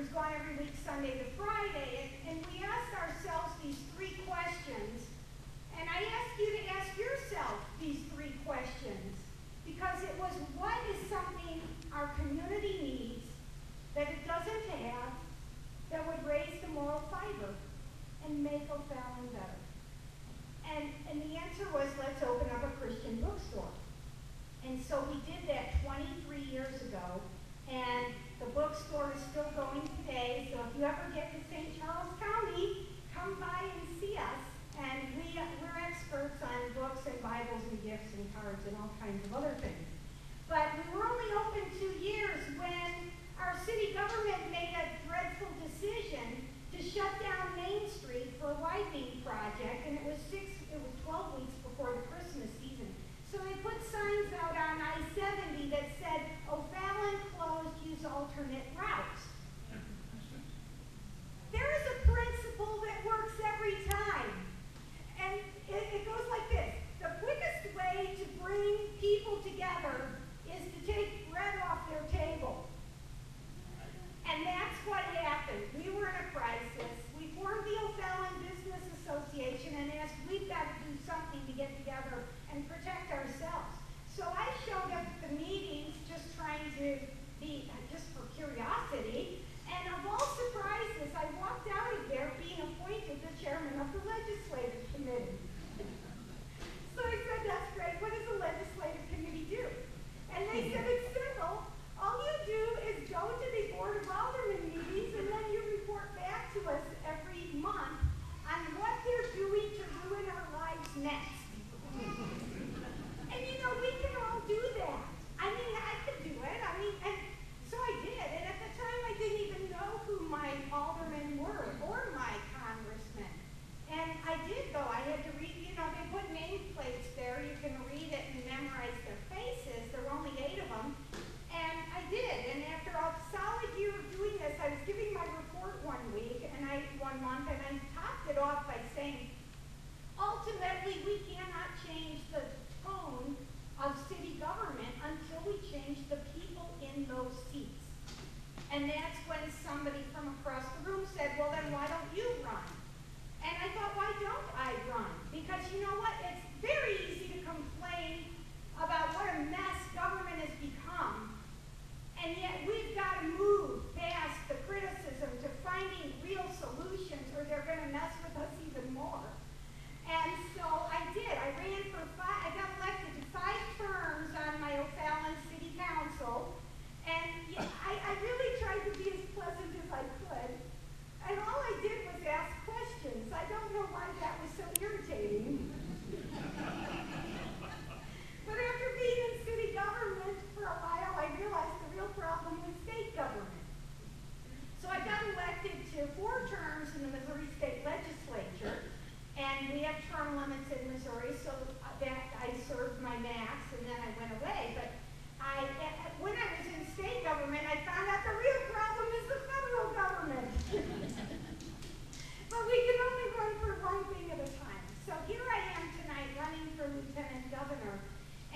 was gone every week, Sunday to Friday, and we asked ourselves these three questions. And I ask you to ask yourself these three questions, because it was, what is something our community needs that it doesn't have that would raise the moral fiber and make O'Fallon better? And the answer was, let's open up a Christian bookstore. And so we did that 23 years ago, and the bookstore is still going today. So if you ever get to St. Charles County, come by and see us. And we're experts on books and Bibles and gifts and cards and all kinds of other things. But we were only open 2 years when our city government made a dreadful decision to shut down Main Street for a widening project, and it was 12 weeks before the Christmas season. So they put signs out on I-70 that said, O'Fallon closed, use alternate routes. There is a principle that works every time. And it goes like this. The quickest way to bring people together is to take bread off their table. And that's what happened. We were in a crisis. We formed the O'Fallon Business Association and asked, we've got to do something to get together and protect ourselves. So I showed up at the meetings just trying to be, just for curiosity. And of all surprises, I walked out of there being appointed the chairman of the legislative committee. So I said, that's great. What does the legislative committee do? And they said, it's simple. All you do is go to the Board of Aldermen meetings, and then you report back to us every month on what they're doing to ruin our lives next. And you know, we can all do that. I mean, I could do it. I mean, and so I did. And at the time, I didn't even know who my aldermen were or my congressmen. And I did go. I had to read, you know, they put nameplates there. You can read it and memorize their faces. There were only 8 of them. And I did. And after a solid year of doing this, I was giving my report one month, and I topped it off by saying, ultimately, we cannot change the tone of city government until we change the people in those seats. And that's when somebody from across the room said, well, then why don't you run? And I thought, why don't I run? Because you know what? It's very easy to complain about what a mess government has become. And yet we've got to move past the criticism to finding real solutions, or they're going to mess with us even more. And so I did. I ran for I got elected to 5 terms on my O'Fallon City Council. And I really tried to be as pleasant as I could. And all I did was ask questions. I don't know why that was so irritating. But after being in city government for a while, I realized the real problem was state government. So I got elected to 4 terms in the Missouri State Legislature. And we have term limits in Missouri, so that I served my max, and then I went away. But when I was in state government, I found out the real problem is the federal government. But we can only run for one thing at a time. So here I am tonight running for lieutenant governor,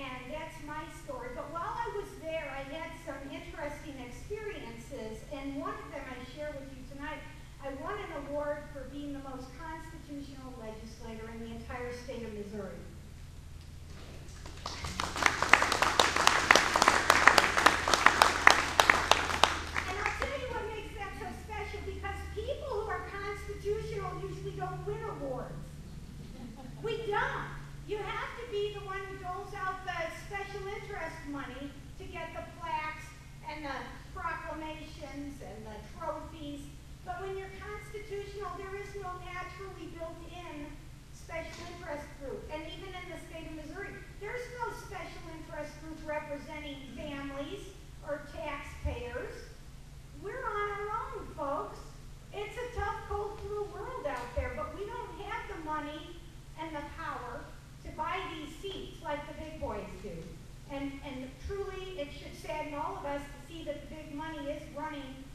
and that's my story. But while I was there, I had some interesting experiences, and one of them I share with you tonight. I won an award for being the most constitutional legislator in the entire state of Missouri. And I'll tell you what makes that so special, because people who are constitutional usually don't win awards. We don't. You have to be the one who doles out the special interest money to get the plaques and the proclamations and the trophies. But when you're constitutional, there is no naturally built-in special interest group. And even in the state of Missouri, there's no special interest group representing families or taxpayers. We're on our own, folks. It's a tough, cold, cruel world out there, but we don't have the money and the power to buy these seats like the big boys do. And truly, it should sadden all of us to see that the big money is running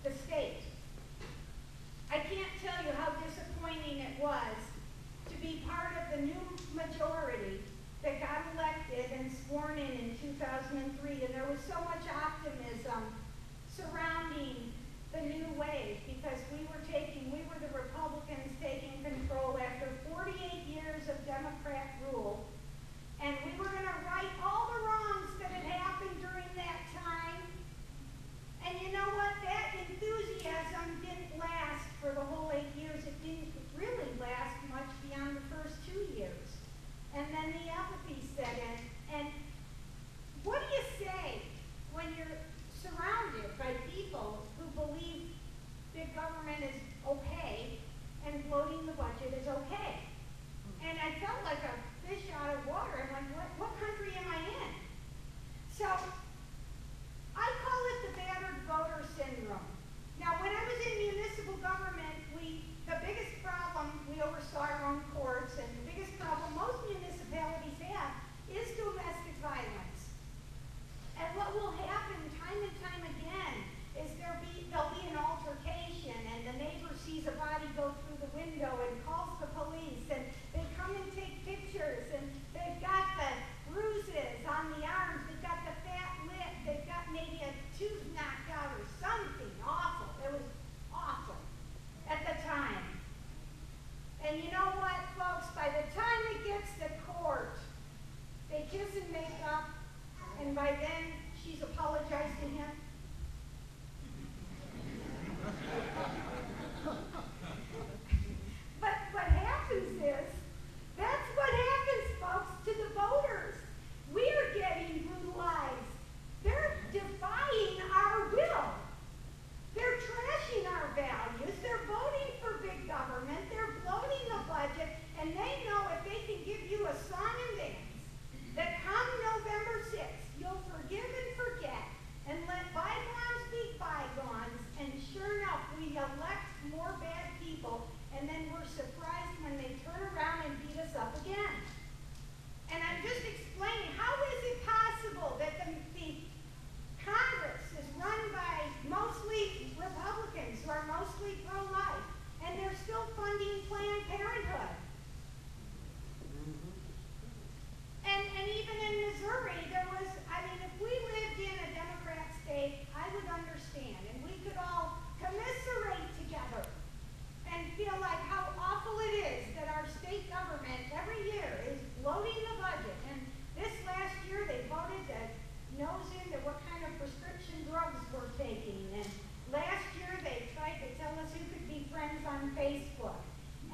the state. I can't tell you how disappointing it was to be part of the new majority values. They're voting for big government. They're bloating the budget, and they know if they can give you a song and dance, that come November 6th, you'll forgive and forget and let bygones be bygones, and sure enough, we elect more bad people, and then we're surprised when they turn around and beat us up again. And I'm just explaining, how is it possible that the Congress is run by mostly Republicans who are mostly pro-life, and they're still funding Planned Parenthood? And even in Missouri, there was, I mean, if we lived in a Democrat state, I would understand, and we could all commiserate together and feel like how awful it is that our state government every year is bloating the budget. And this last year, they voted to nose into what kind of prescription drugs we're taking. And last year, they tried to tell us who could be friends on Facebook.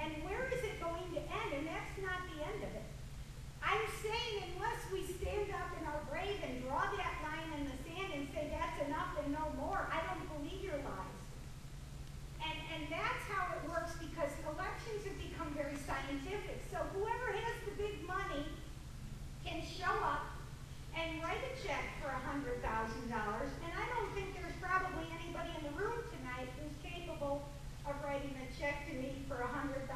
And where is it going to end? And that's not the end of it. I'm saying unless we stand up and are brave and draw that line in the sand and say that's enough and no more, I don't believe your lies. And that's how it works, because elections have become very scientific. So whoever has the big money can show up and write a check for $100,000. And I don't think there's probably anybody in the room tonight who's capable of writing a check to me for $100,000.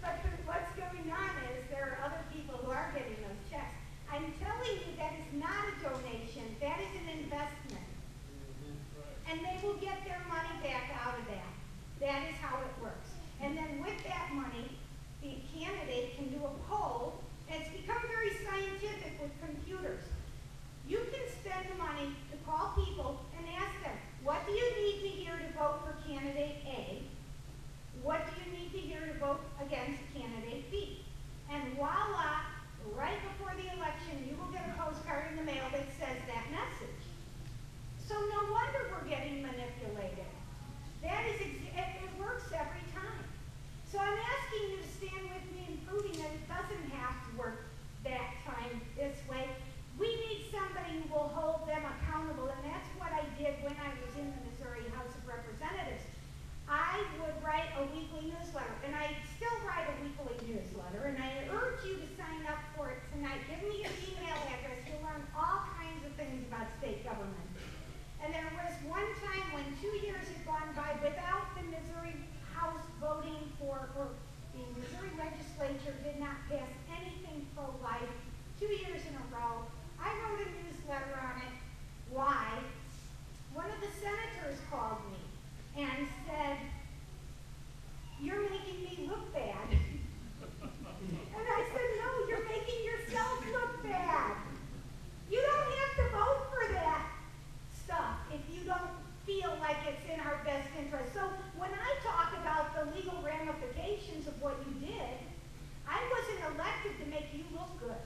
But what's going on is there are other people who are getting those checks. I'm telling you that is not a donation. That is an investment. And they will get their money back out of that. That is how it works. And then with that money, the candidate can do a poll. And it's become very scientific with computers. You can spend the money to call people and ask them, what do you need to hear to vote for candidate A? What do you need to hear to vote against candidate B? And voila, right before the election, you will get a postcard in the mail that says that message. So no wonder we're getting manipulated. That is, it works every time. So I'm asking you to stand with me in proving that it doesn't have to work that time this way. We need somebody who will hold them accountable, and that's what I did when I was in the Missouri House of Representatives. I would write a weekly newsletter, and I still write a weekly newsletter, and I urge you to sign up for it tonight. Give me your email address. You'll learn all kinds of things about state government. And there was one time when 2 years had gone by without the Missouri House voting for, or the Missouri legislature did not pass anything pro-life 2 years in a row. I wrote a newsletter on it. Why? One of the senators called me and said, you're making me look bad. And I said, no, you're making yourself look bad. You don't have to vote for that stuff if you don't feel like it's in our best interest. So when I talk about the legal ramifications of what you did, I wasn't elected to make you look good.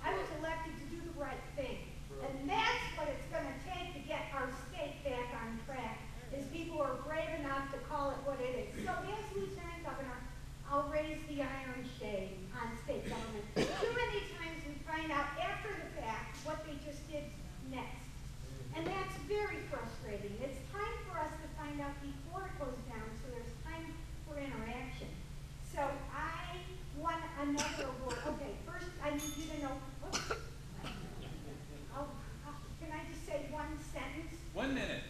I was elected to do the right thing. And that's what it's going to take to get our state back on track, is people who are brave enough to call it what it is. So as Lieutenant Governor, I'll raise the iron shade on state government. Too many times we find out after the fact what they just did next. And that's very frustrating. It's time for us to find out before it goes down, so there's time for interaction. So I won another award. Okay, first I need you to know, can I just say one sentence? 1 minute.